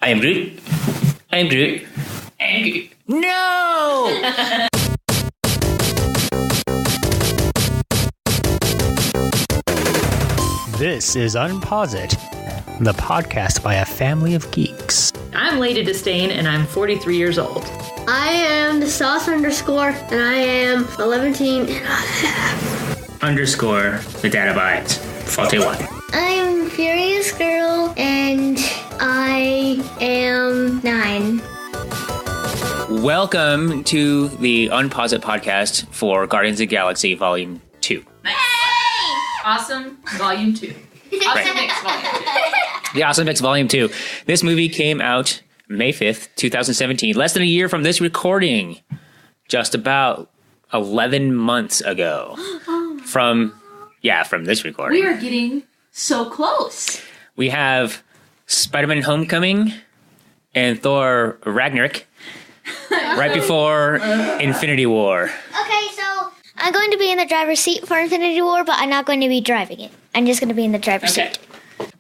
I am Groot. I am Groot. I am Groot. No! This is UnpauseIt, the podcast by a family of geeks. I'm Lady Disdain, and I'm 43 years old. I am the sauce underscore, and I am 11 Underscore the data bytes. 41. I'm Furious Girl, and I am 9. Welcome to the UnpauseIt podcast for Guardians of the Galaxy Volume 2. Awesome Volume 2. Awesome Mix Volume 2. The Awesome Mix Volume 2. This movie came out May 5th, 2017. Less than a year from this recording. Just about 11 months ago. From this recording. We are getting so close. We have Spider-Man Homecoming and Thor Ragnarok right before Infinity War. Okay, so I'm going to be in the driver's seat for Infinity War, but I'm not going to be driving it. I'm just going to be in the driver's seat.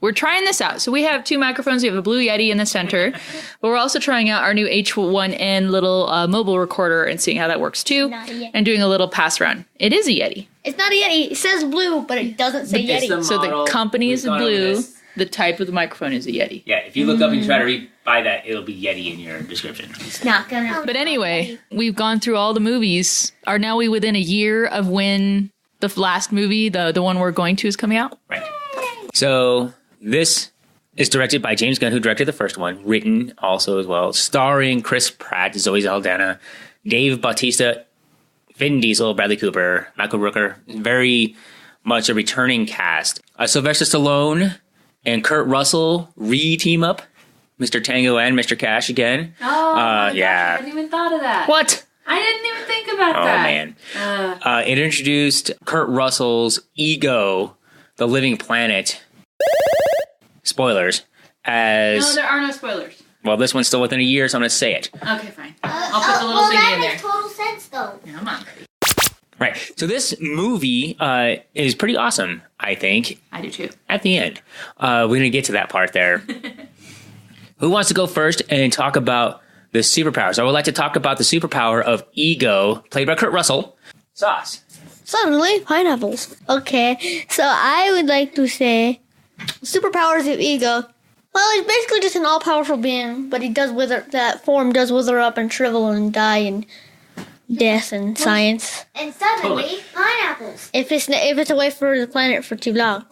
We're trying this out. So we have two microphones. We have a Blue Yeti in the center, but we're also trying out our new H1N little mobile recorder and seeing how that works too, and doing a little pass around. It is a Yeti. It's not a Yeti. It says blue, but it doesn't say Yeti. So the company is blue. The type of the microphone is a Yeti. Yeah, if you look up and try to buy that, it'll be Yeti in your description. It's not gonna. But anyway, we've gone through all the movies. Are now we within a year of when the last movie, the one we're going to, is coming out? Right. So this is directed by James Gunn, who directed the first one. Written also as well. Starring Chris Pratt, Zoe Saldana, Dave Bautista, Vin Diesel, Bradley Cooper, Michael Rooker. Very much a returning cast. Sylvester Stallone and Kurt Russell re-team up. Mr. Tango and Mr. Cash again. Oh, my yeah. gosh, I hadn't even thought of that. What? I didn't even think about Oh, that. man. It introduced Kurt Russell's Ego, the Living Planet. Spoilers. No, there are no spoilers. Well, this one's still within a year, so I'm going to say it. Okay, fine. I'll put the little thingy in there. That makes total sense, though. Come on. Right. So this movie is pretty awesome, I think. I do too. At the end. We're going to get to that part there. Who wants to go first and talk about the superpowers? I would like to talk about the superpower of Ego, played by Kurt Russell. Sauce. Suddenly, pineapples. Okay, so I would like to say superpowers of Ego. Well, he's basically just an all-powerful being, but he does wither. That form does wither up and shrivel and die and death and science. And suddenly, Totally. pineapples. If it's away from the planet for too long.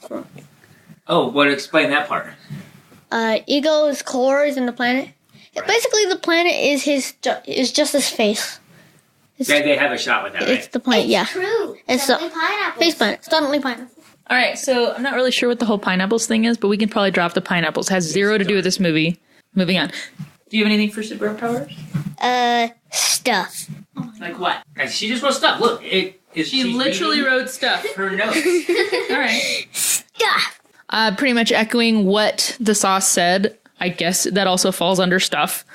Oh, well, explain that part. Ego's core is in the planet. Right. Basically, the planet is just his face. They have a shot with that, It's right? the planet, yeah. True. It's Suddenly, the pineapples. face planet. Suddenly pineapple. All right, so I'm not really sure what the whole pineapples thing is, but we can probably drop the pineapples. It has zero to do with this movie. Moving on. Do you have anything for superpowers? Stuff. Like what? And she just wrote stuff. Look, She literally wrote stuff. her notes. All right. Stuff. Pretty much echoing what the sauce said. I guess that also falls under stuff.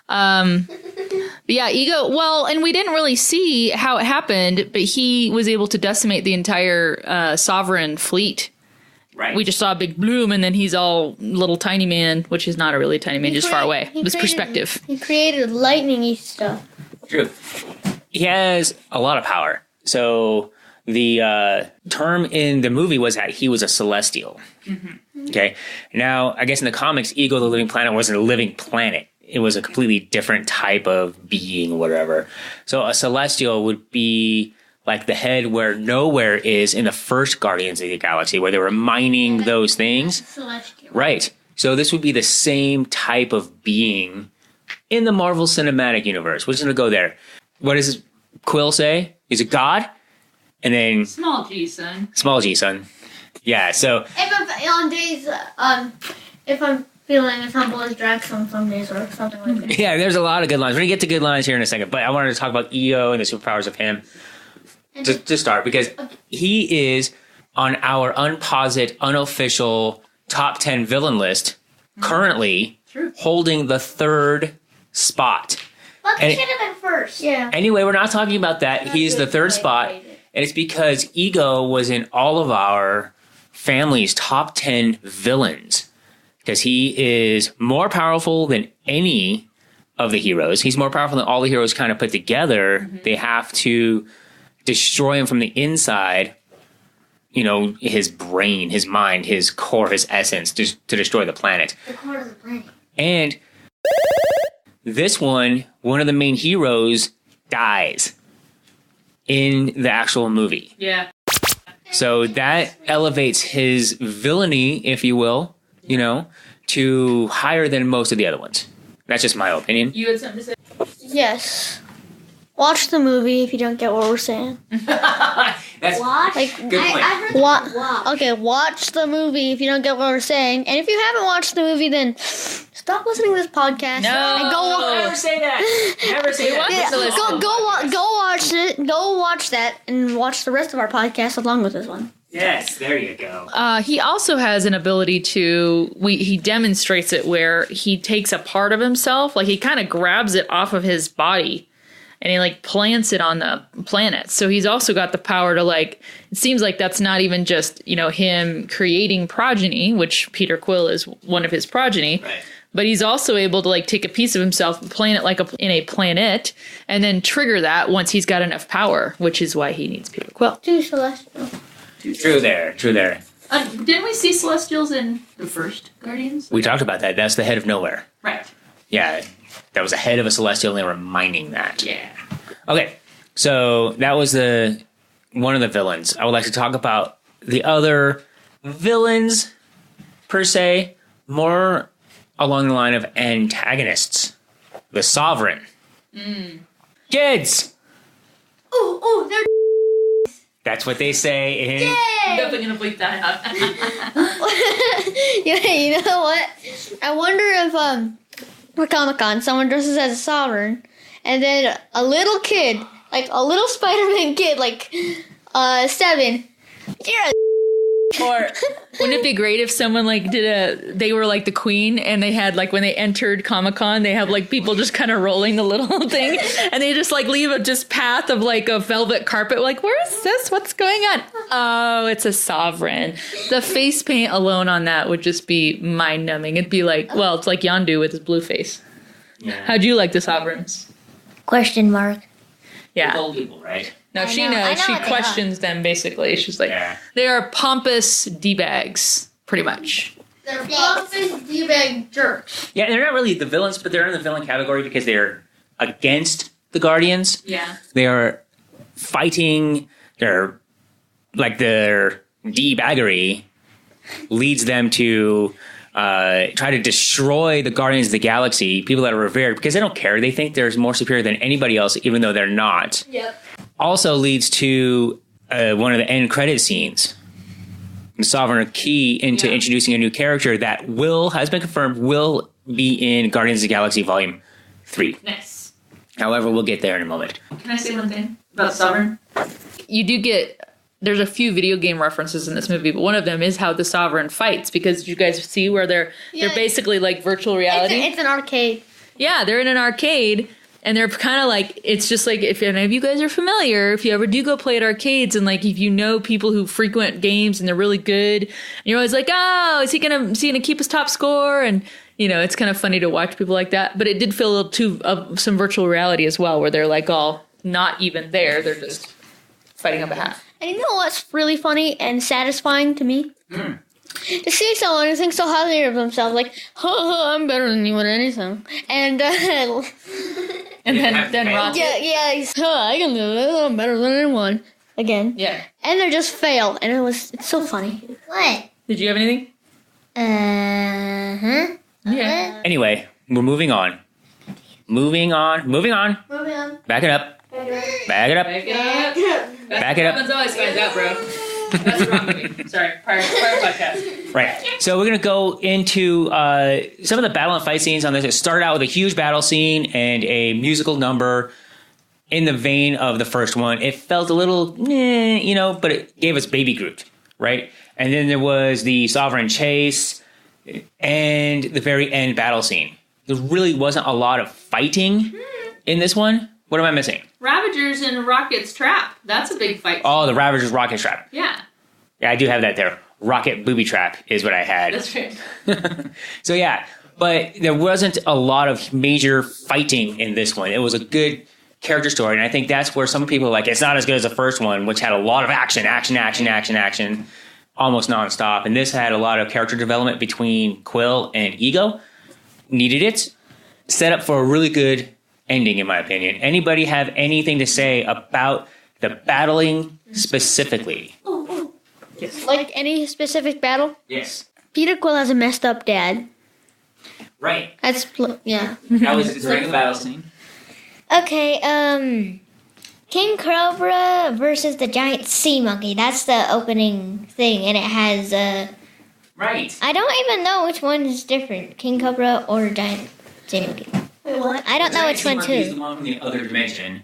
But yeah, Ego. Well, and we didn't really see how it happened, but he was able to decimate the entire Sovereign fleet. Right. We just saw a big bloom, and then he's all little tiny man, which is not a really tiny man, just far away. It was perspective. He created lightning-y stuff. True. He has a lot of power. So the term in the movie was that he was a celestial. Mm-hmm. Okay. Now, I guess in the comics, Ego, the Living Planet, wasn't a living planet. It was a completely different type of being or whatever. So a celestial would be like the head where Nowhere is in the first Guardians of the Galaxy, where they were mining those things. Celestial. Right. So this would be the same type of being in the Marvel Cinematic Universe. We're just going to go there. What does Quill say? He's a god? And then Small G, son. small g, son. Yeah, so If I'm on days, if I'm feeling as humble as Drax on some days or something like that. yeah, there's a lot of good lines. We're going to get to good lines here in a second, but I wanted to talk about Ego and the superpowers of him to start, because he is on our UnpauseIt unofficial top 10 villain list, currently holding the third spot. But And they should have been first. Yeah. Anyway, we're not talking about that. He's the third spot, and it's because Ego was in all of our family's top 10 villains. because he is more powerful than any of the heroes. He's more powerful than all the heroes kind of put together. They have to destroy him from the inside, you know, his brain, his mind, his core, his essence, to destroy the planet. The core of the planet. And this one of the main heroes dies in the actual movie. Yeah. So that elevates his villainy, if you will, you know, to higher than most of the other ones. That's just my opinion. You had something to say? Yes. Watch the movie if you don't get what we're saying. That's Watch. Like, good point. I heard Wa- watch. Okay, watch the movie if you don't get what we're saying. And if you haven't watched the movie, then stop listening to this podcast. No. And go Never say that. Never say that. Yeah, to listen. go watch it. Go watch that and watch the rest of our podcast along with this one. Yes, there you go. He also has an ability to, he demonstrates it where he takes a part of himself, like he kind of grabs it off of his body and he like plants it on the planet. So he's also got the power to like, it seems like that's not even just, you know, him creating progeny, which Peter Quill is one of his progeny. Right. But he's also able to like take a piece of himself and plant it like in a planet and then trigger that once he's got enough power, which is why he needs Peter Quill. Do Celestial. True there. Didn't we see Celestials in the first Guardians? We talked about that. That's the head of nowhere. Right. Yeah, that was a head of a celestial, and they were mining that. Yeah. Okay, so that was one of the villains. I would like to talk about the other villains, per se, more along the line of antagonists. The Sovereign. Kids! Ooh, they're That's what they say in... I'm definitely gonna bleep that out. Yeah, you know what? I wonder if for Comic-Con someone dresses as a Sovereign, and then a little kid, like a little Spider-Man kid, like 7. You're a Or wouldn't it be great if someone like they were like the queen and they had like when they entered Comic-Con, they have like people just kind of rolling the little thing and they just like leave a just path of like a velvet carpet. Like, where is this? What's going on? Oh, it's a Sovereign. The face paint alone on that would just be mind numbing. It'd be like, well, it's like Yondu with his blue face. Yeah. How'd you like the Sovereigns? question mark. Yeah. Old people, right? No, I she know- I knows. know She what they questions them basically. She's like, Yeah. they are pompous D-bags, pretty much. They're pompous D-bag jerks. Yeah, they're not really the villains, but they're in the villain category because they're against the Guardians. Yeah. They are fighting. Their D-baggery leads them to try to destroy the Guardians of the Galaxy, people that are revered, because they don't care. They think they're more superior than anybody else, even though they're not. Yep. Also leads to one of the end credit scenes. The Sovereign key into introducing a new character that has been confirmed, will be in Guardians of the Galaxy Volume 3. Nice. However, we'll get there in a moment. Can I say one thing about Sovereign? You do there's a few video game references in this movie, but one of them is how the Sovereign fights, because you guys see where they're basically like virtual reality. It's an arcade. Yeah, they're in an arcade, and they're kind of like, it's just like, if any of you guys are familiar, if you ever do go play at arcades, and like if you know people who frequent games and they're really good, and you're always like, oh, is he gonna keep his top score? And you know, it's kind of funny to watch people like that. But it did feel a little too of some virtual reality as well, where they're like all not even there, they're just fighting on behalf. And you know what's really funny and satisfying to me? To see someone who thinks so highly of themselves, like, I'm better than you at anything. And, And then Rocket. I can do it. I'm better than anyone. Again. Yeah. And they just fail. And it's so funny. What? Did you have anything? Yeah. Anyway, we're moving on. Moving on. Moving on. Back it up. Back it up. Back it up. Back it up. Happens always finds out, bro. That's the wrong movie. Sorry, prior podcast. Right. So we're going to go into some of the battle and fight scenes on this. It started out with a huge battle scene and a musical number in the vein of the first one. It felt a little, but it gave us Baby Groot, right? And then there was the Sovereign chase and the very end battle scene. There really wasn't a lot of fighting in this one. What am I missing? Ravagers in Rocket's trap. That's a big fight. Oh, the Ravager's rocket trap. Yeah. Yeah, I do have that there. rocket booby trap is what I had. That's true. So yeah, but there wasn't a lot of major fighting in this one. It was a good character story, and I think that's where some people are like, it's not as good as the first one, which had a lot of action, almost nonstop. And this had a lot of character development between Quill and Ego. Needed it. Set up for a really good ending, in my opinion. Anybody have anything to say about the battling specifically? Like any specific battle? Yes. Peter Quill has a messed up dad. Right. Yeah. That was during the battle scene. Okay, King Cobra versus the giant sea monkey. That's the opening thing, and it has, Right. I don't even know which one is different, King Cobra or giant sea monkey. What? I don't know which one, Is the too. one from the other dimension.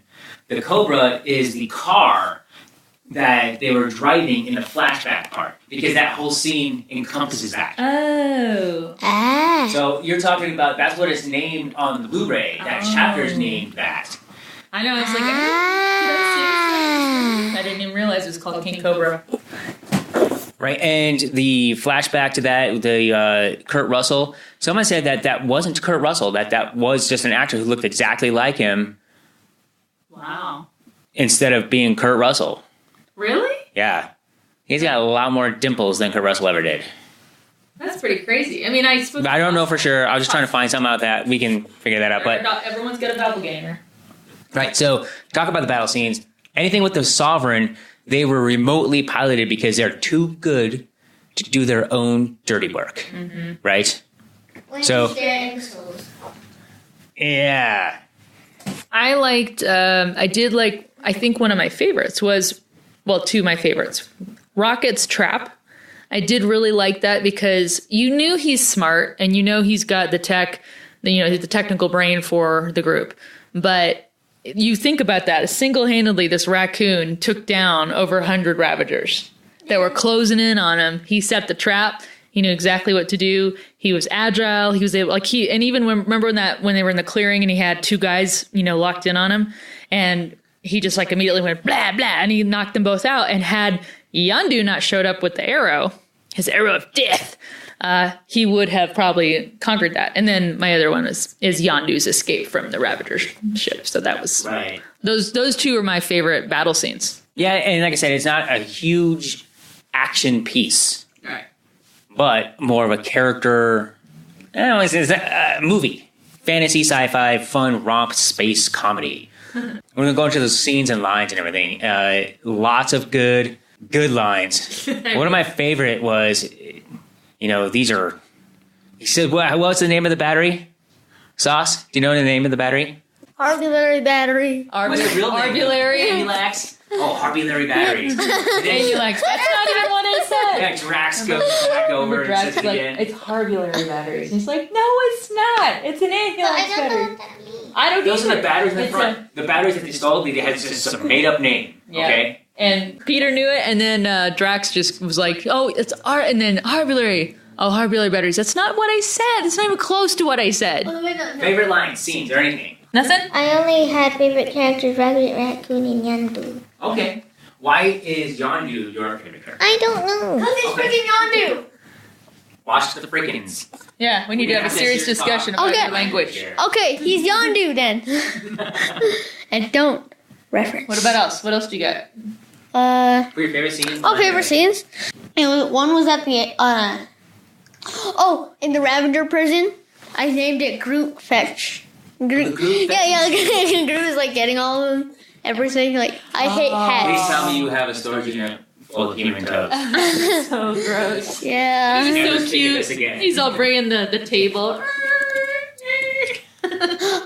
The Cobra is the car that they were driving in the flashback part, because that whole scene encompasses that. Oh. Ah. So you're talking about, that's what it's named on the Blu-ray. That chapter is named that. I know. It's like, Ah. I didn't even realize it was called King Cobra. Right, and the flashback to that, the Kurt Russell, someone said that wasn't Kurt Russell, that was just an actor who looked exactly like him Wow. instead of being Kurt Russell. Really? Yeah. He's got a lot more dimples than Kurt Russell ever did. That's pretty crazy. I mean, I suppose I don't know for sure. I was just trying to find something out that we can figure that out. But everyone's got a doppelganger. right, so talk about the battle scenes. Anything with the Sovereign, they were remotely piloted because they're too good to do their own dirty work. Right? So, yeah. I liked, I think one of my favorites was, well, two of my favorites. Rocket's Trap. I did really like that because you knew he's smart and you know he's got the tech, the technical brain for the group. But you think about that, single-handedly, this raccoon took down over 100 Ravagers that were closing in on him. He set the trap. He knew exactly what to do. He was agile. He was able, and even remember when they were in the clearing and he had two guys, locked in on him, and he just immediately went blah blah, and he knocked them both out. And had Yondu not showed up with the arrow, his arrow of death, he would have probably conquered that. And then my other one is Yondu's escape from the Ravager ship. So that was Right. Those two are my favorite battle scenes. Yeah, and like I said, it's not a huge action piece, All right. but more of a character, it's a movie. Fantasy, sci-fi, fun, romp, space, comedy. We're going to go into those scenes and lines and everything. Lots of good lines. One of my favorite was, these are... He said, what's the name of the battery? Sauce? Do you know the name of the battery? Arbulary battery. What's the real name? Arbulary. Ambulax? Oh, Arbulary batteries. Ambulax. That's not even what I said. Yeah, Drax goes back over and Drax says it again. it's Arbulary batteries. He's like, no, it's not. It's an ambulance battery. I don't Those either. are the batteries in the It's front. The batteries that they stole, they had just some made-up name. Yeah. Okay? And Peter knew it, and then Drax just was like, oh, it's and then Arbulary. Oh, Arbulary batteries. That's not what I said. It's not even close to what I said. Favorite lines, scenes, or anything? Nothing? I only had favorite characters, Rabbit, Raccoon, and Yandu. Okay. Why is Yondu your favorite character? I don't know. Because he's freaking Yondu. Watch the freakins. Yeah, we need to have a serious discussion about your language. Here. Okay, he's Yondu then. And don't reference. What about else? What else do you got? For your favorite scenes? Favorite scenes? One was at the, in the Ravager prison. I named it Groot Fetch. Groot. Groot Fetch? Yeah, Groot is getting all of them. Everything, I hate Please hats. tell me you have a storage unit full of human toes. So gross. Yeah. He's Never so speak of this cute. again. He's all bringing the table.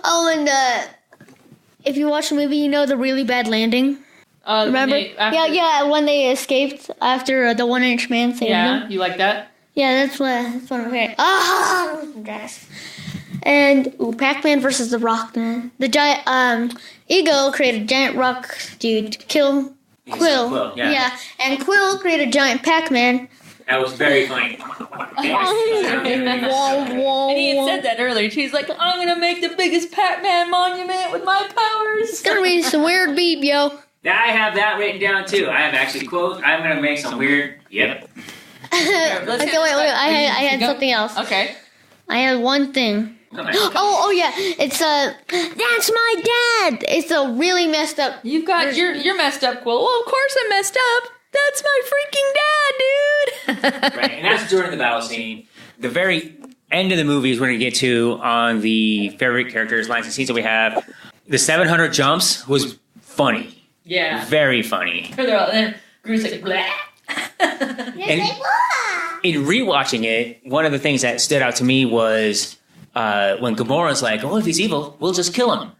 Oh, and if you watch the movie, you know the really bad landing. Remember? Yeah, when they escaped after the 1-inch man saved them. Yeah, you like that? Yeah, that's one of my favorite. Yes. And Pac-Man versus the Rockman. The giant Ego created a giant rock dude to kill Quill. Quill, yeah. And Quill created a giant Pac-Man. That was very funny. And he had said that earlier. She's like, I'm going to make the biggest Pac-Man monument with my powers. It's gonna be some weird beep, yo. I have that written down too. I have actually quotes. I'm going to make some weird. Yep. Okay, wait. I had something else. Okay. I had one thing. Oh yeah. It's that's my dad. It's a really messed up. You've got you're messed up, Quill. Well, of course I'm messed up. That's my freaking dad, dude. Right, and that's during the battle scene. The very end of the movie is we're going to get to on the favorite characters, lines, and scenes that we have. The 700 jumps was funny. Yeah. Very funny. And then Groot's like, blah. And in rewatching it, one of the things that stood out to me was when Gamora's like, "Oh, if he's evil, we'll just kill him."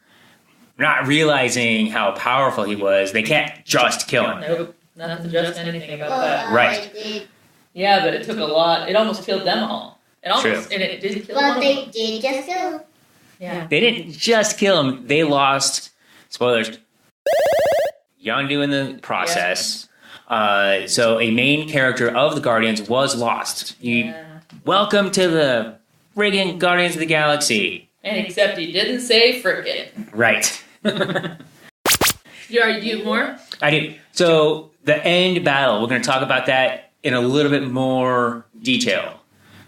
Not realizing how powerful he was, they can't just kill him. Nope. Not to just anything about that. Right. Yeah, but it took a lot. It almost killed them all. It almost, True. and it did kill But them. they did just kill. Yeah. They didn't just kill him; they lost. Spoilers. Yondu in the process. So a main character of the Guardians was lost. Welcome to the friggin' Guardians of the Galaxy. And except he didn't say frickin'. Right. You already do more? I do. So the end battle, we're going to talk about that in a little bit more detail.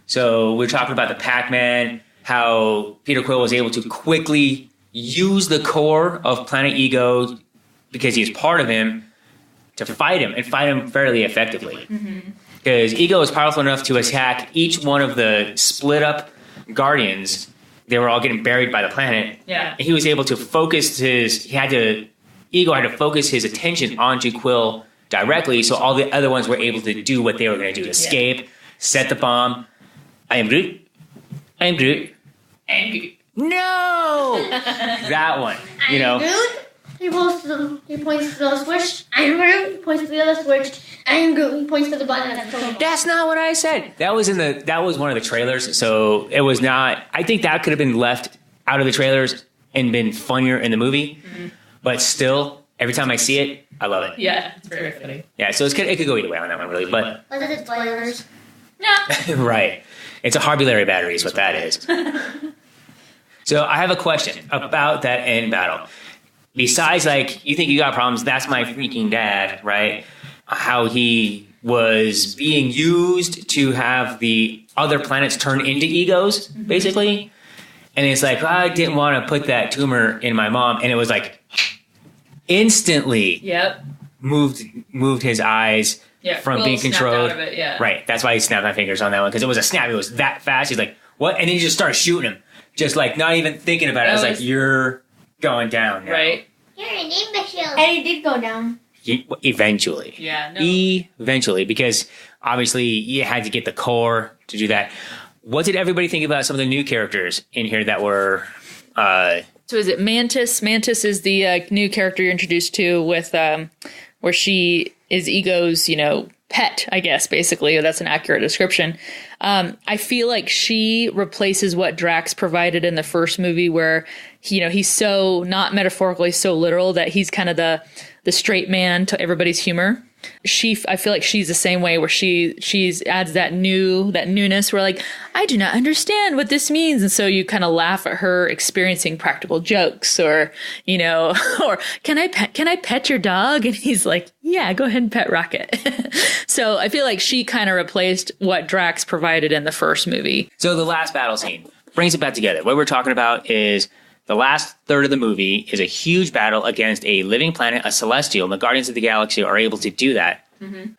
So we're talking about the Pac-Man, how Peter Quill was able to quickly use the core of Planet Ego because he's part of him to fight him and fight him fairly effectively. Because Ego is powerful enough to attack each one of the split up Guardians. They were all getting buried by the planet. Yeah. And he was able to focus Ego had to focus his attention onto Quill directly, so all the other ones were able to do what they were going to do. Escape, set the bomb. I am Groot. I am Groot. And Groot. No! That one. You know. Groot. He points to the switch. I am Groot. He points to the other switch. I am Groot. He points to the button. That's not what I said. That was one of the trailers, so it was not. I think that could have been left out of the trailers and been funnier in the movie. But still, every time I see it, I love it. Yeah, it's very funny. Yeah, so it could go either way on that one, really. But Was it spoilers? Yeah. right, it's a Harbulary battery is what that is. So I have a question about that end battle. Besides, like, you think you got problems, that's my freaking dad, right? How he was being used to have the other planets turn into egos, basically. And it's like, I didn't want to put that tumor in my mom. And it was like, instantly Yep. moved his eyes from Quill being snapped controlled. out of it, yeah. Right. That's why he snapped my fingers on that one. Because it was a snap. It was that fast. He's like, what? And then he just started shooting him. Just like, not even thinking about it. I was like, you're going down now. Right. You're an imbecile. And he did go down. Eventually. Yeah. No. Eventually. Because obviously you had to get the core to do that. What did everybody think about some of the new characters in here that were... So is it Mantis? Mantis is the new character you're introduced to with where she is Ego's, pet, I guess, basically. That's an accurate description. I feel like she replaces what Drax provided in the first movie where, he's so, not metaphorically, so literal that he's kind of the straight man to everybody's humor. I feel like she's the same way where she adds that newness where like, I do not understand what this means. And so you kind of laugh at her experiencing practical jokes or, or can I pet your dog? And he's like, yeah, go ahead and pet Rocket. So I feel like she kind of replaced what Drax provided in the first movie. So the last battle scene brings it back together. What we're talking about is the last third of the movie is a huge battle against a living planet, a celestial, and the Guardians of the Galaxy are able to do that.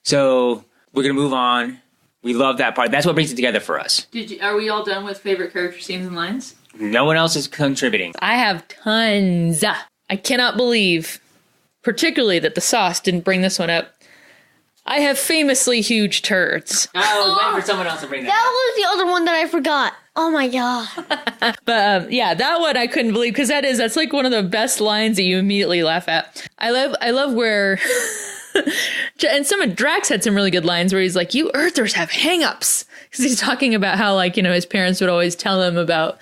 So we're going to move on. We love that part. That's what brings it together for us. Are we all done with favorite character scenes and lines? No one else is contributing. I have tons. I cannot believe, particularly that the sauce didn't bring this one up. I have famously huge turds. I was waiting for someone else to bring That was the other one that I forgot. Oh my god. But yeah, that one I couldn't believe because that's like one of the best lines that you immediately laugh at. I love where and some of Drax had some really good lines where he's like, "You Earthers have hang-ups," because he's talking about how his parents would always tell him about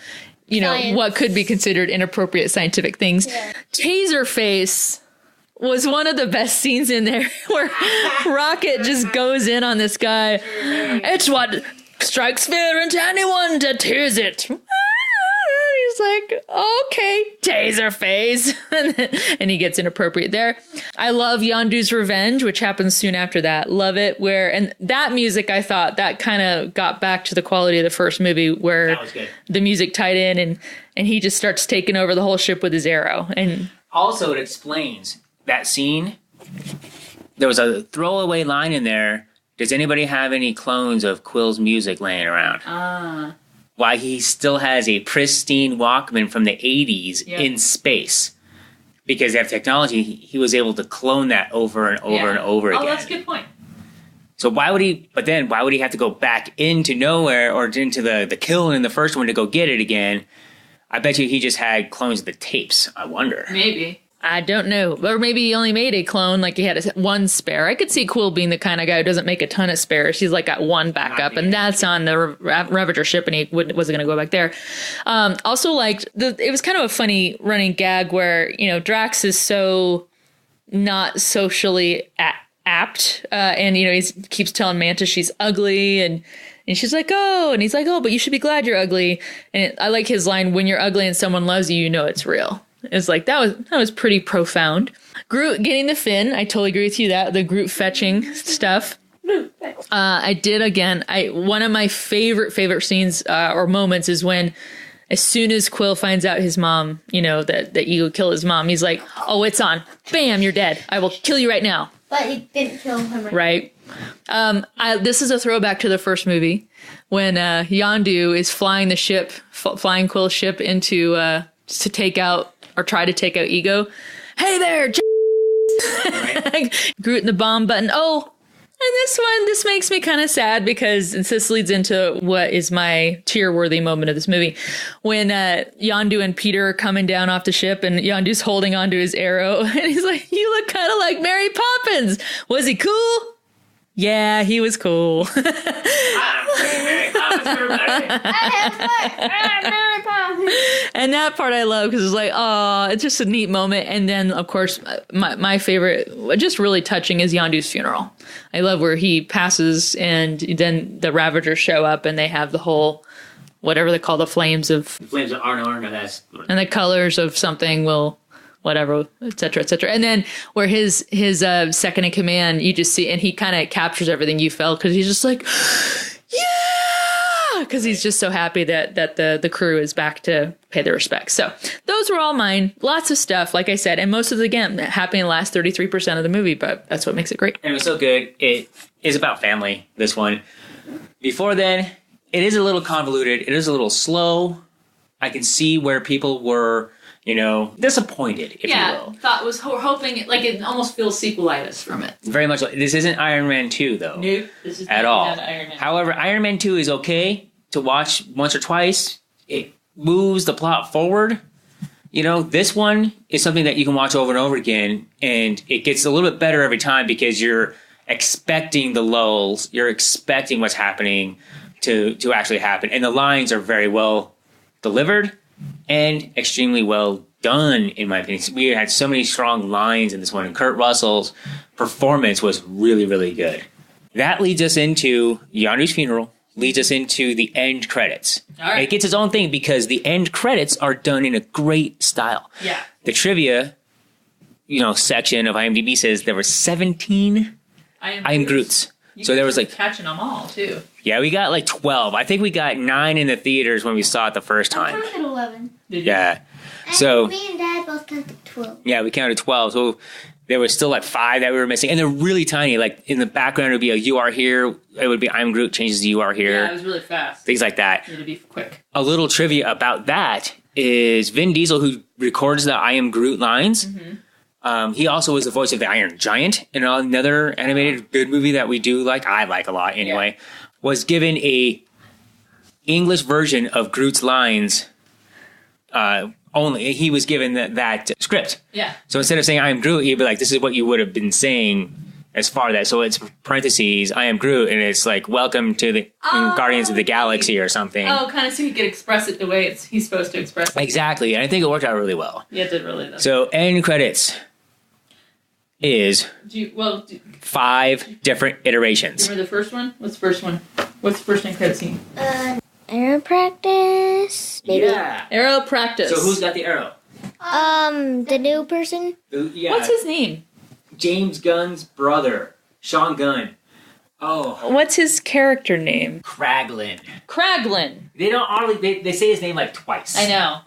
Science. what could be considered inappropriate scientific things. Yeah. Taserface was one of the best scenes in there where Rocket just goes in on this guy. It's what strikes fear into anyone that hears it. He's It's like, okay, taser face. And he gets inappropriate there. I love Yondu's revenge, which happens soon after that. Love it. And that music, I thought that kind of got back to the quality of the first movie, where the music tied in and he just starts taking over the whole ship with his arrow. And also, it explains that scene. There was a throwaway line in there. Does anybody have any clones of Quill's music laying around? Why he still has a pristine Walkman from the 80s in space. Because they have technology, he was able to clone that over and over and over again. Oh, that's a good point. So why would he have to go back into nowhere or into the kill in the first one to go get it again? I bet you he just had clones of the tapes. I wonder. Maybe. I don't know. Or maybe he only made a clone, like he had one spare. I could see Quill being the kind of guy who doesn't make a ton of spares. He's like got one backup, and that's on the Ravager ship, and he wasn't going to go back there. Also, it was kind of a funny running gag where, Drax is so not socially apt, and, he keeps telling Mantis she's ugly, and she's like, oh, and he's like, oh, but you should be glad you're ugly. And I like his line, when you're ugly and someone loves you, it's real. It's like, that was pretty profound. Groot getting the fin. I totally agree with you that the Groot fetching stuff. I did again. One of my favorite scenes or moments is when, as soon as Quill finds out his mom, that Ego killed his mom, he's like, oh, it's on. Bam, you're dead. I will kill you right now. But he didn't kill him. Right. This is a throwback to the first movie when Yondu is flying the ship, flying Quill's ship into to take out or try to take out Ego. Hey there, right. Groot and the bomb button. Oh, and this makes me kind of sad because this leads into what is my tear-worthy moment of this movie. When Yondu and Peter are coming down off the ship and Yondu's holding onto his arrow and he's like, you look kind of like Mary Poppins. Was he cool? Yeah, he was cool. And that part I love because it's like, oh, it's just a neat moment. And then, of course, my favorite, just really touching, is Yondu's funeral. I love where he passes and then the Ravagers show up and they have the whole, whatever they call the flames of Arn, that's... And the colors of something will... whatever, et cetera, et cetera. And then where his second in command, you just see, and he kind of captures everything you felt because he's just like, yeah, because he's just so happy that the crew is back to pay their respects. So those were all mine. Lots of stuff, like I said, and most of it, again, happening in the last 33% of the movie, but that's what makes it great. And it was so good. It is about family, this one. Before then, it is a little convoluted. It is a little slow. I can see where people were... disappointed, if you will. Thought was hoping, like it almost feels sequelitis from it. Very much like, this isn't Iron Man 2, though. Nope, this is at all. Not Iron Man. However, Iron Man 2 is okay to watch once or twice. It moves the plot forward. This one is something that you can watch over and over again, and it gets a little bit better every time because you're expecting the lulls, you're expecting what's happening to actually happen, and the lines are very well delivered and extremely well done, in my opinion. We had so many strong lines in this one, and Kurt Russell's performance was really, really good. That leads us into Yondu's funeral, leads us into the end credits. All right. It gets its own thing because the end credits are done in a great style. Yeah. The trivia, section of IMDb says there were 17 I Am Groots. So there was catching them all too. Yeah, we got 12. I think we got 9 in the theaters when we saw it the first time. I counted 11. Did you? Yeah. And So me and Dad both counted 12. yeah, we counted 12. So there was still 5 that we were missing, and they're really tiny. In the background, it would be a "You Are Here." It would be "I'm Groot" changes to "You Are Here." Yeah, it was really fast. Things like that. Need to be quick. A little trivia about that is Vin Diesel, who records the "I Am Groot" lines. Mm-hmm. He also was the voice of the Iron Giant in another animated good movie that we do like. I like a lot anyway. Yeah. Was given a English version of Groot's lines. Only he was given that script. Yeah. So instead of saying "I am Groot," he'd be like, "This is what you would have been saying." As far as that, so it's parentheses, "I am Groot," and it's "Welcome to the Guardians of the Galaxy" or something. Oh, kind of so he could express it the way he's supposed to express it. Exactly, and I think it worked out really well. Yeah, it did really. Though. So end credits is 5 different iterations. Remember the first one? What's the first one? What's the first end credit scene? Arrow practice? Maybe. Yeah. Arrow practice. So who's got the arrow? The new person? Yeah. What's his name? James Gunn's brother, Sean Gunn. Oh, What's his character name? Kraglin. Kraglin. They don't honestly. They say his name like twice. I know.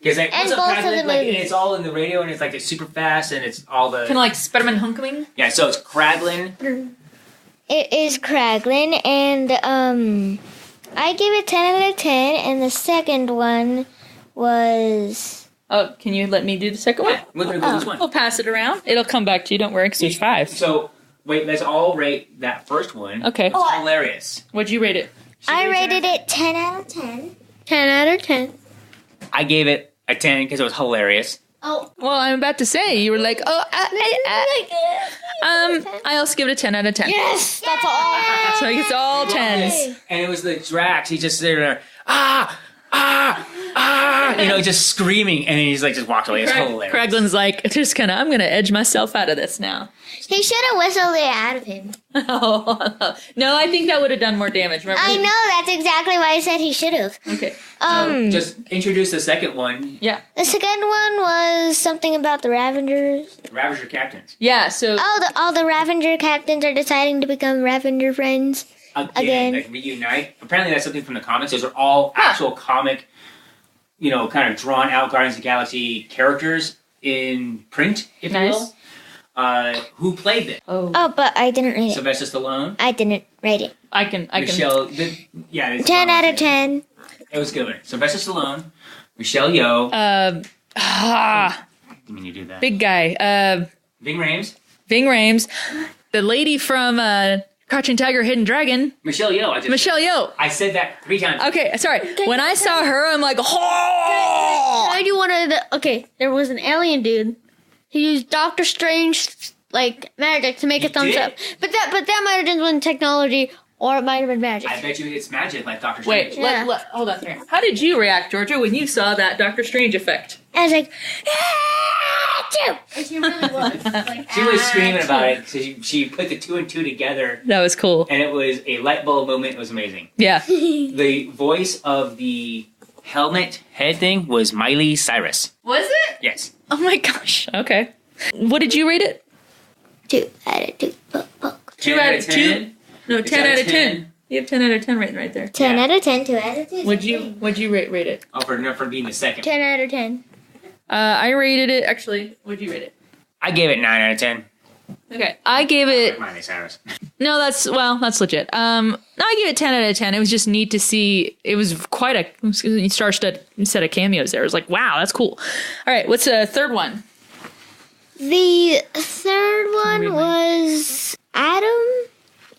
Because like, And what's up, both of Kraglin? the Like, and movies. it's all in the radio, and it's like it's super fast, and it's all the Kind of like Spider-Man Homecoming. yeah. So it's Kraglin. It is Kraglin, and I give it 10 out of 10, and the second one was... Oh, can you let me do the second one? We're gonna go this one. I'll pass it around. It'll come back to you. Don't worry, because there's 5. So wait, let's all rate that first one. Okay. It's hilarious. What'd you rate it? I rated it 10 out of 10. 10 out of 10. I gave it a 10 because it was hilarious. Oh, Well, I'm about to say, you were like, I also give it a 10 out of 10. Yes, that's all. So it's all 10s. And it was the Drax. He's just sitting there, just screaming, and he's like just walked away. It's hilarious. Kraglin's like, just kind of, I'm going to edge myself out of this now. He should have whistled it out of him. No, I think that would have done more damage. Remember? I know, that's exactly why I said he should have. Okay. Just introduce the second one, Yeah. The second one was something about the Ravengers. Ravager Captains. Yeah, so All the Ravenger captains are deciding to become Ravenger friends. Again. Like reunite. Apparently that's something from the comics. Those are all actual comic, kind of drawn out Guardians of the Galaxy characters in print, if you will. Who played it? Oh, but I didn't rate it. Sylvester Stallone. I didn't rate it. I can. Michelle. It's 10 out of 10. It was good. Sylvester Stallone. Michelle Yeoh. I mean, you do that. Big guy. Ving Rhames. Ving Rhames. The lady from Crouching Tiger, Hidden Dragon. Michelle Yeoh. Michelle Yeoh. I said that 3 times. Okay, sorry. When I saw her, I'm like, oh! I do one of the. Okay, there was an alien dude. He used Doctor Strange magic to make a thumbs did? up. But that might have just been technology, or it might have been magic. I bet you it's magic like Doctor Wait, Strange. Yeah. hold on here. How did you react, Georgia, when you saw that Doctor Strange effect? I was like, She really was. She was screaming about it. So she put the 2 and 2 together, That was cool. and it was a light bulb moment. It was amazing. Yeah. The voice of the helmet head thing was Miley Cyrus. Was it? Yes. Oh my gosh. Okay. What did you rate it? 2 out of 2. 2 out of 2. No, It's 10 out out of of 10. You have 10 out of 10 written right there. 10 Yeah. out of 10, 2 out of 2. Would you rate it? Oh, for being the second. 10 out of 10. I rated it. Actually, what'd you rate it? I gave it 9 out of 10. Okay, I gave it. Miley Cyrus. No, that's legit. No, I gave it 10 out of 10. It was just neat to see. It was quite a star-studded set of cameos there. It was like, wow, that's cool. All right, what's the third one? The third one was Adam.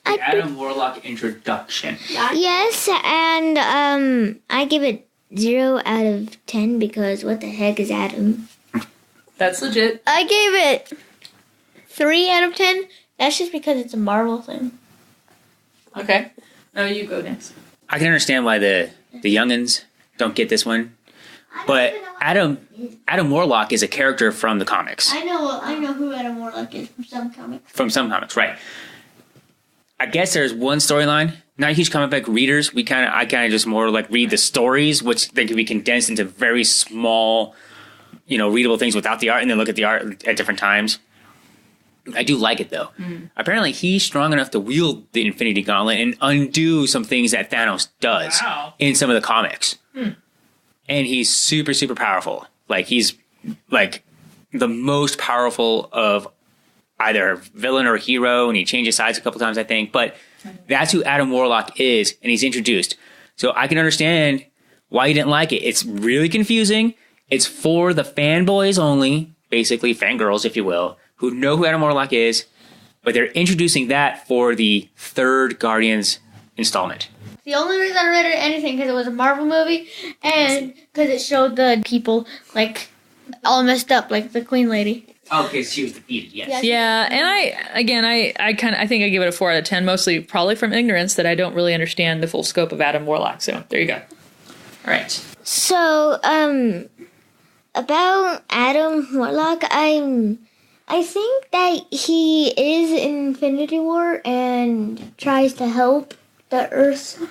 Adam Warlock introduction. Yes, and I give it 0 out of 10 because what the heck is Adam? That's legit. I gave it 3 out of 10. That's just because it's a Marvel thing. Okay. Oh, you go next. I can understand why the youngins don't get this one, but Adam Warlock is a character from the comics. I know who Adam Warlock is from some comics. From some comics, right? I guess there's one storyline. Not huge comic book readers. I kind of just more like read the stories, which they can be condensed into very small, readable things without the art, and then look at the art at different times. I do like it though. Apparently, he's strong enough to wield the Infinity Gauntlet and undo some things that Thanos does in some of the comics. And he's super, super powerful. Like he's like the most powerful of either villain or hero, and he changes sides a couple times, I think. But that's who Adam Warlock is, and he's introduced. So I can understand why you didn't like it. It's really confusing. It's for the fanboys only, basically fangirls, if you will, who know who Adam Warlock is, but they're introducing that for the third Guardians installment. The only reason I read it anything because it was a Marvel movie and because it showed the people all messed up, like the Queen Lady. Oh, because she was defeated, yes. Yeah, and I think I give it a 4 out of 10, mostly probably from ignorance that I don't really understand the full scope of Adam Warlock. So there you go. All right. So, about Adam Warlock, I think that he is in Infinity War and tries to help the Earth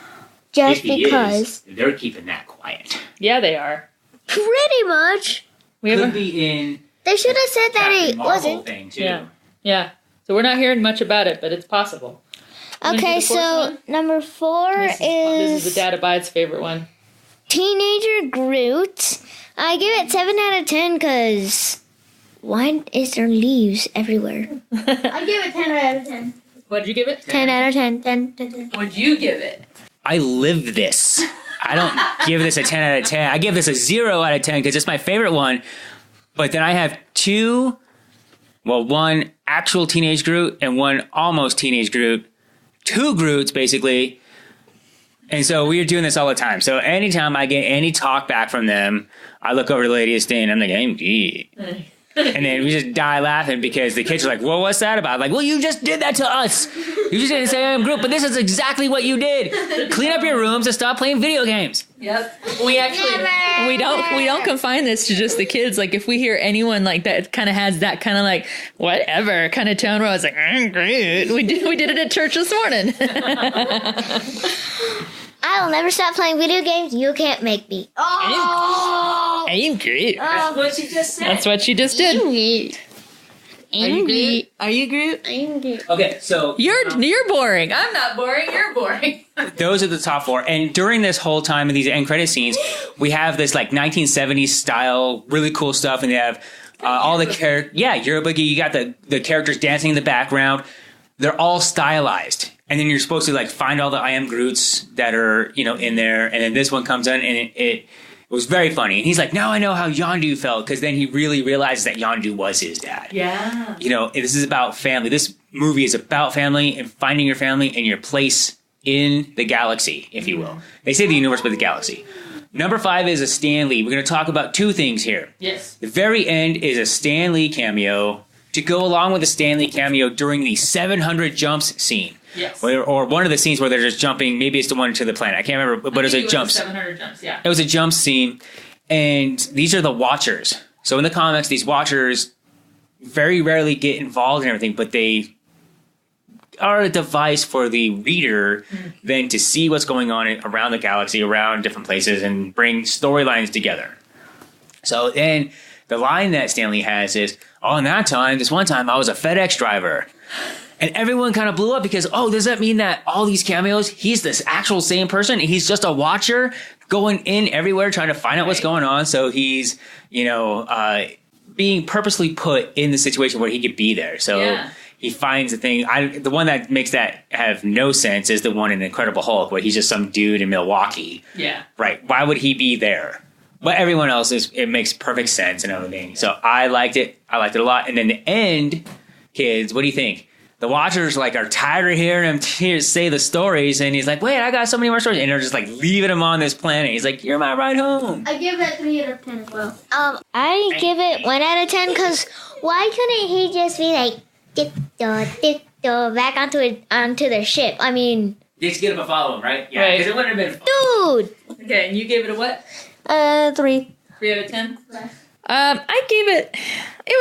just If he because. is, they're keeping that quiet. Yeah, they are. Pretty much. We Could have be in They should have said that Captain it Marvel wasn't. thing too. Yeah. Yeah. So we're not hearing much about it, but it's possible. You wanna do Okay, the fourth so one? number 4 This is is the Dad Abides favorite one. Teenager Groot. I give it 7 out of 10 because why is there leaves everywhere? I give it 10 out of 10. What'd you give it? 10 out of 10. 10, 10, 10. What'd you give it? I live this. I don't give this a 10 out of 10. I give this a 0 out of 10 because it's my favorite one. But then I have one actual teenage Groot and one almost teenage Groot. 2 Groots, basically. And so we are doing this all the time. So anytime I get any talk back from them, I look over to Lady Estate and I'm like, AMG. And then we just die laughing because the kids are like, well, what's that about? Like, well, you just did that to us. You just didn't say I am Groot, but this is exactly what you did. Clean up your rooms and stop playing video games. Yep. We actually we don't confine this to just the kids. Like if we hear anyone like that kind of has that kind of like whatever kind of tone where I was like, I'm Groot. We did it at church this morning. I will never stop playing video games. You can't make me. Oh! I'm Groot. That's what she just said. That's what she just did. Are you Groot? Are you Groot? I'm Groot. Okay, so You're boring. I'm not boring. You're boring. those are the top 4. And during this whole time of these end credit scenes, we have this like 1970s style, really cool stuff. And they have all the characters. Yeah, Euroboogie. You got the characters dancing in the background. They're all stylized. And then you're supposed to like find all the I am Groots that are, in there. And then this one comes in and it was very funny. And he's like, now I know how Yondu felt. Because then he really realizes that Yondu was his dad. Yeah. This is about family. This movie is about family and finding your family and your place in the galaxy, if you will. They say the universe, but the galaxy. Number 5 is a Stan Lee. We're going to talk about 2 things here. Yes. The very end is a Stan Lee cameo to go along with the Stan Lee cameo during the 700 jumps scene. Yes. Or one of the scenes where they're just jumping. Maybe it's the one to the planet. I can't remember, but it was a jump. 700 jumps, yeah. It was a jump scene. And these are the Watchers. So in the comics, these Watchers very rarely get involved in everything, but they are a device for the reader then to see what's going on around the galaxy, around different places, and bring storylines together. So then the line that Stanley has is, this one time I was a FedEx driver. And everyone kind of blew up because, does that mean that all these cameos, he's this actual same person? And he's just a watcher going in everywhere trying to find out what's going on. So he's, being purposely put in the situation where he could be there. So he finds the thing. The one that makes that have no sense is the one in Incredible Hulk where he's just some dude in Milwaukee. Yeah. Right. Why would he be there? But everyone else, it makes perfect sense and everything. So I liked it. I liked it a lot. And then the end, kids, what do you think? The Watchers are tired of hearing him say the stories, and he's like, "Wait, I got so many more stories," and they're just leaving him on this planet. He's like, "You're my ride home." I give that 3 out of 10 as well. I give it 1 out of 10 because why couldn't he just be like, tiptoe back onto the ship? I mean, Just get him to follow him, right? Yeah, because it wouldn't have been. dude. Okay, and you gave it a what? 3. 3 out of 10? I gave it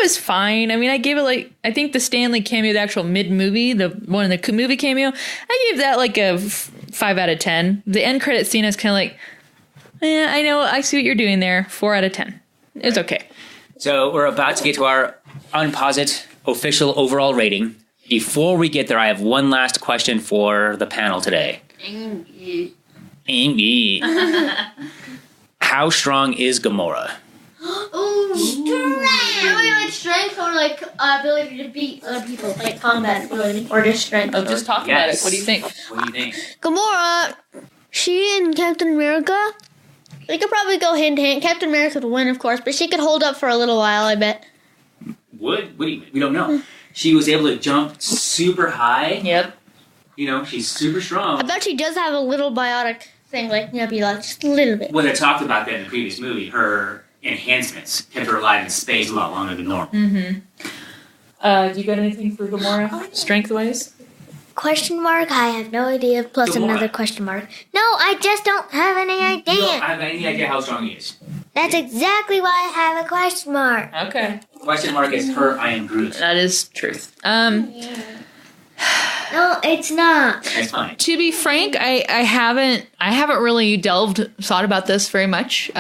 was fine. I mean, I gave it I think the Stanley cameo, the actual mid-movie, the one in the movie cameo, I gave that a 5 out of 10. The end credit scene is kind of I know, I see what you're doing there. 4 out of 10. It's okay. So we're about to get to our UnpauseIt official overall rating. Before we get there, I have one last question for the panel today. Angie. How strong is Gamora? Strength. Strength or ability to beat other people, like combat ability, or just strength. Oh, just talk about it. What do you think? What do you think? Gamora, she and Captain America, they could probably go hand to hand. Captain America would win, of course, but she could hold up for a little while, I bet. What do you mean? We don't know. She was able to jump super high. Yep. She's super strong. I bet she does have a little biotic thing, just a little bit. Well, they talked about that in the previous movie. Her enhancements kept her alive in space a lot longer than normal. Mm-hmm. Do you got anything for Gamora, strength-wise? Question mark? I have no idea. Plus Gamora. another question mark. No, I just don't have any idea. You don't have any idea how strong he is. That's exactly why I have a question mark. Okay. Question mark is her I am Groot. That is truth. No, it's not. That's fine. To be frank, I haven't really thought about this very much.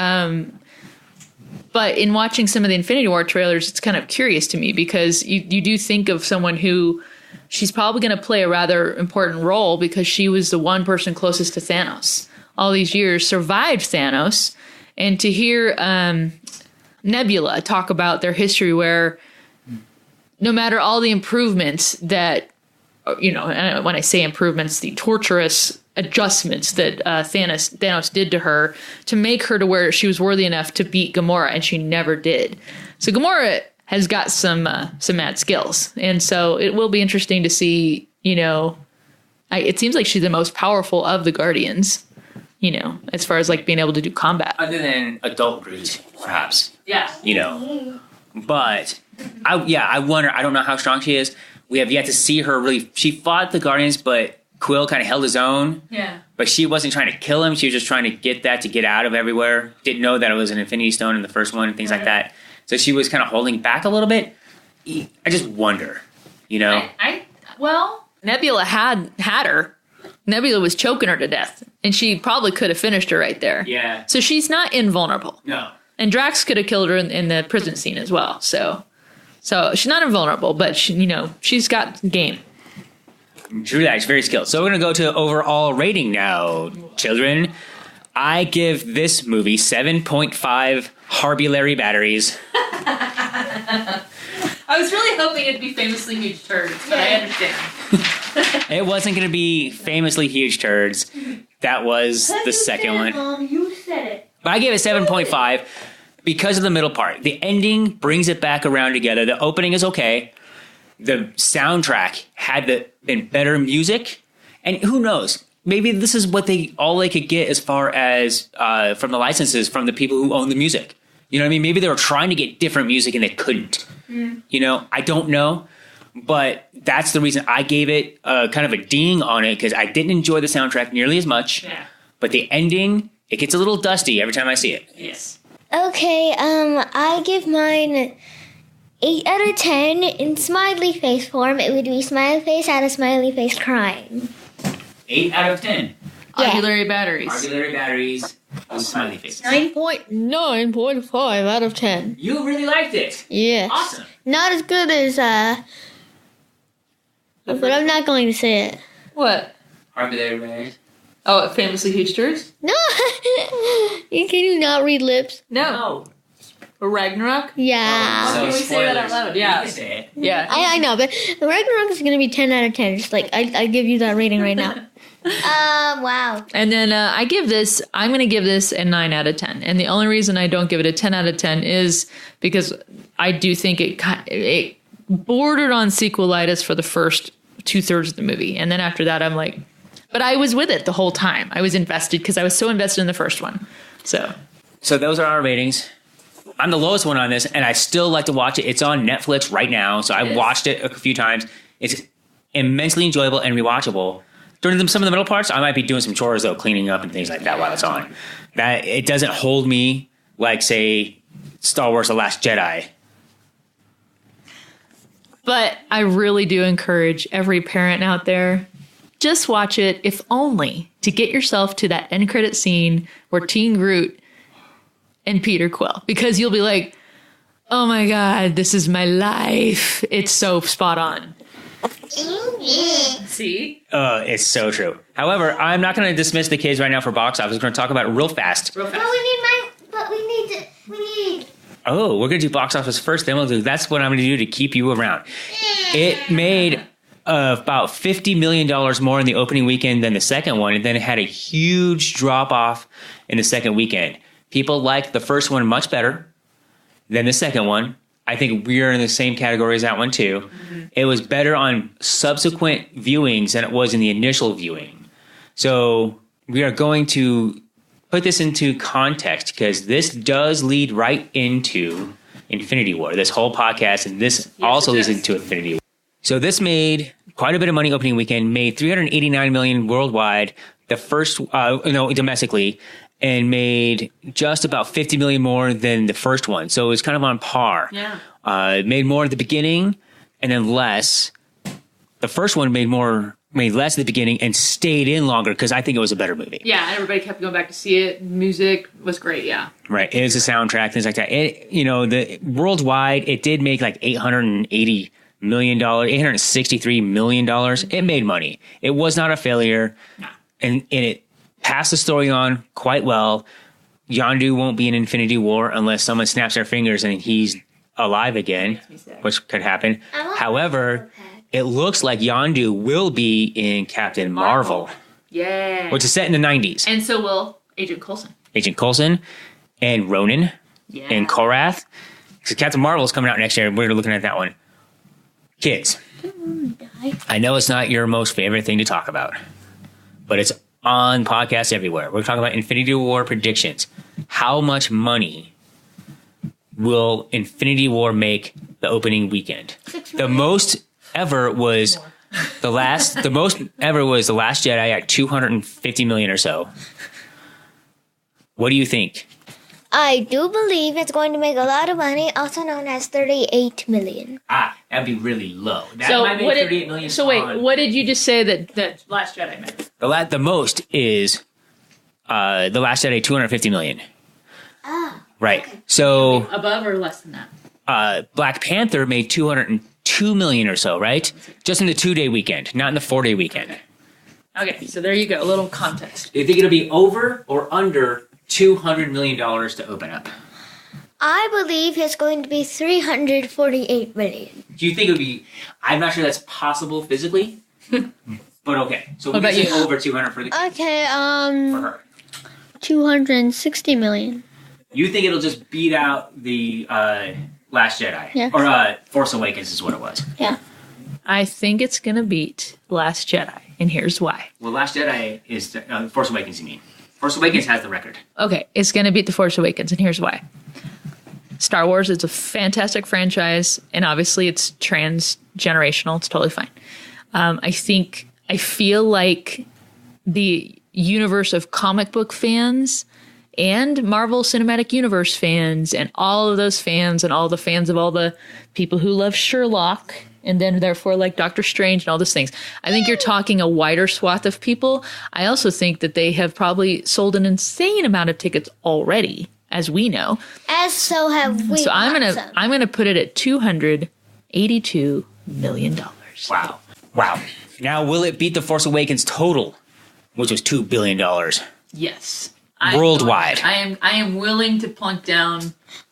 But in watching some of the Infinity War trailers, it's kind of curious to me because you do think of someone who she's probably going to play a rather important role because she was the one person closest to Thanos all these years, survived Thanos, and to hear Nebula talk about their history where no matter all the improvements that, and when I say improvements, the torturous adjustments that Thanos did to her to make her to where she was worthy enough to beat Gamora, and she never did. So Gamora has got some mad skills, and so it will be interesting to see. It seems like she's the most powerful of the Guardians. As far as like being able to do combat, Other than adult Groot, perhaps. yeah. But I wonder. I don't know how strong she is. We have yet to see her really. She fought the Guardians, but Quill kind of held his own. Yeah. But she wasn't trying to kill him. She was just trying to get out of everywhere. Didn't know that it was an Infinity Stone in the first one and things like that. So she was kind of holding back a little bit. I just wonder, Well, Nebula had her. Nebula was choking her to death, and she probably could have finished her right there. Yeah. So she's not invulnerable. No. And Drax could have killed her in the prison scene as well. So she's not invulnerable, but she's got game. True that. She's very skilled. So we're going to go to overall rating now, children. I give this movie 7.5 Harbulary batteries. I was really hoping it'd be famously huge turds, but I understand. It wasn't going to be famously huge turds. That was the second one. Mom, you said it. But I gave it 7.5 because of the middle part. The ending brings it back around together. The opening is okay. The soundtrack had been better music. And who knows? Maybe this is what all they could get as far as from the licenses from the people who own the music. You know what I mean? Maybe they were trying to get different music and they couldn't. I don't know. But that's the reason I gave it kind of a ding on it, because I didn't enjoy the soundtrack nearly as much. Yeah. But the ending, it gets a little dusty every time I see it. Yes. Okay, I give mine 8 out of 10 in smiley face form. It would be smiley face out of smiley face crying. 8 out of 10. Yeah. Argulary batteries. Argulary batteries with smiley faces. 9.5 out of 10. You really liked it. Yes. Awesome. Not as good as, but I'm not going to say it. What? Argulary batteries. Oh, famously huge turds? No! Can you not read lips? No. Or Ragnarok? Yeah. Can we say that out loud? Yeah. You can say it. Yeah. I know, but the Ragnarok is going to be 10 out of 10. Just like, I give you that rating right now. Wow. And then I'm going to give this a 9 out of 10. And the only reason I don't give it a 10 out of 10 is because I do think it bordered on sequelitis for the first 2/3 of the movie. And then after that, I'm like, but I was with it the whole time. I was invested because I was so invested in the first one. So those are our ratings. I'm the lowest one on this, and I still like to watch it. It's on Netflix right now, so I watched it a few times. It's immensely enjoyable and rewatchable. During some of the middle parts, I might be doing some chores, though, cleaning up and things like that while it's on. That it doesn't hold me like, say, Star Wars The Last Jedi. But I really do encourage every parent out there, just watch it, if only to get yourself to that end credit scene where Teen Groot and Peter Quill, because you'll be like, oh my God, this is my life. It's so spot on. See? It's so true. However, I'm not going to dismiss the kids right now for box office. We're going to talk about it real fast. But we need. Oh, we're going to do box office first, then we'll do. That's what I'm going to do to keep you around. It made about $50 million more in the opening weekend than the second one, and then it had a huge drop off in the second weekend. People liked the first one much better than the second one. I think we're in the same category as that one too. Mm-hmm. It was better on subsequent viewings than it was in the initial viewing. So we are going to put this into context because this does lead right into Infinity War, this whole podcast, and this also leads into Infinity War. So this made quite a bit of money opening weekend, made $389 million worldwide, the first, domestically, and made just about $50 million more than the first one. So it was kind of on par. Yeah. It made more at the beginning and then less. The first one made more made less at the beginning and stayed in longer because I think it was a better movie. Yeah, everybody kept going back to see it. Music was great, yeah. Right. It was a soundtrack, things like that. It, the worldwide, it did make like $880 million, $863 million. It made money. It was not a failure. No. And it passed the story on quite well. Yondu won't be in Infinity War unless someone snaps their fingers and he's alive again, which could happen. However, it looks like Yondu will be in Captain Marvel. Yeah. Which is set in the 90s. And so will Agent Coulson. Agent Coulson and Ronan and Korath. So Captain Marvel is coming out next year. We're looking at that one. Kids, I know it's not your most favorite thing to talk about, but it's on podcasts everywhere. We're talking about Infinity War predictions. How much money will Infinity War make the opening weekend? The most ever was the Last Jedi at $250 million or so. What do you think? I do believe it's going to make a lot of money, also known as 38 million. That'd be really low. That So might make 38 million. So wait, what did you just say that Last Jedi meant? The most is the Last Jedi, 250 million. Right. Okay. So Above or less than that? Black Panther made 202 million or so, right? Just in the 2-day weekend, not in the 4-day weekend. Okay, so there you go. A little context. Do you think it'll be over or under $200 million to open up? I believe it's going to be 348 million. Do you think it would be... I'm not sure that's possible physically, but okay. So What we about can say you? over 200 for the Okay, for her. 260 million. You think it'll just beat out the Last Jedi? Yeah. Or Force Awakens is what it was. Yeah. I think it's going to beat Last Jedi, and here's why. Well, Last Jedi is... Force Awakens, you mean. Force Awakens has the record. Okay, it's going to beat The Force Awakens, and here's why. Star Wars is a fantastic franchise, and obviously it's trans-generational. It's totally fine. I feel like the universe of comic book fans and Marvel Cinematic Universe fans and all of those fans and all the fans of all the people who love Sherlock and then therefore like Doctor Strange and all those things. I think you're talking a wider swath of people. I also think that they have probably sold an insane amount of tickets already, as we know. As so have we. So I'm gonna put it at $282 million. Wow. Now, will it beat The Force Awakens total, which was $2 billion? Yes. Worldwide. I am willing to plunk down.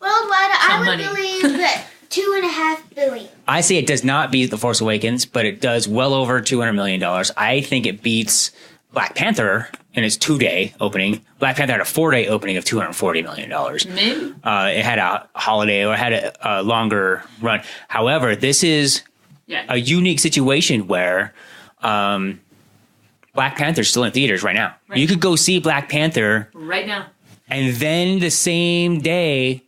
Worldwide, I Some would money. believe that 2.5 billion. I say it does not beat The Force Awakens, but it does well over $200 million. I think it beats Black Panther in its 2-day opening. Black Panther had a 4-day opening of $240 million. Maybe. It had a holiday or had a longer run. However, this is a unique situation where Black Panther's still in theaters right now. Right. You could go see Black Panther Right now. and then the same day,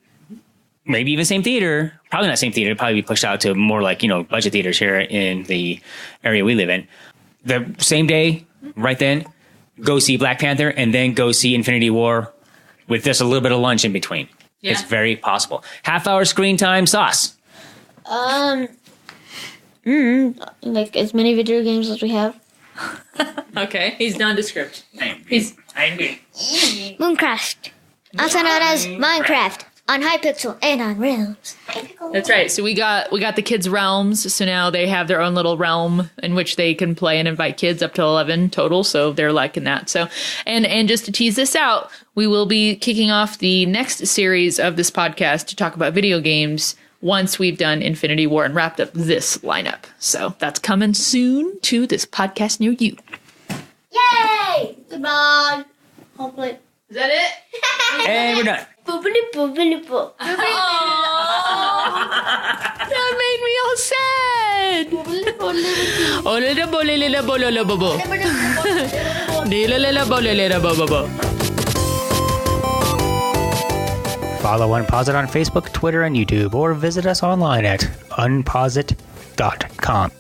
maybe even same theater, probably not same theater, probably be pushed out to more like, budget theaters here in the area we live in. The same day, right then, go see Black Panther and then go see Infinity War with just a little bit of lunch in between. Yeah. It's very possible. Half-hour screen time, Sauce. Like as many video games as we have. Okay, he's nondescript. I agree. Mooncraft. Also known as Minecraft. On Hypixel and on Realms. That's right. So we got the kids' realms. So now they have their own little realm in which they can play and invite kids up to 11 total. So they're liking that. So and just to tease this out, we will be kicking off the next series of this podcast to talk about video games once we've done Infinity War and wrapped up this lineup. So that's coming soon to this podcast near you. Yay! Goodbye. Hopefully. Is that it? And we're done. Boobily boobily boo. That made me all sad. Follow Unpause It on Facebook, Twitter, and YouTube, or visit us online at unpauseit.com.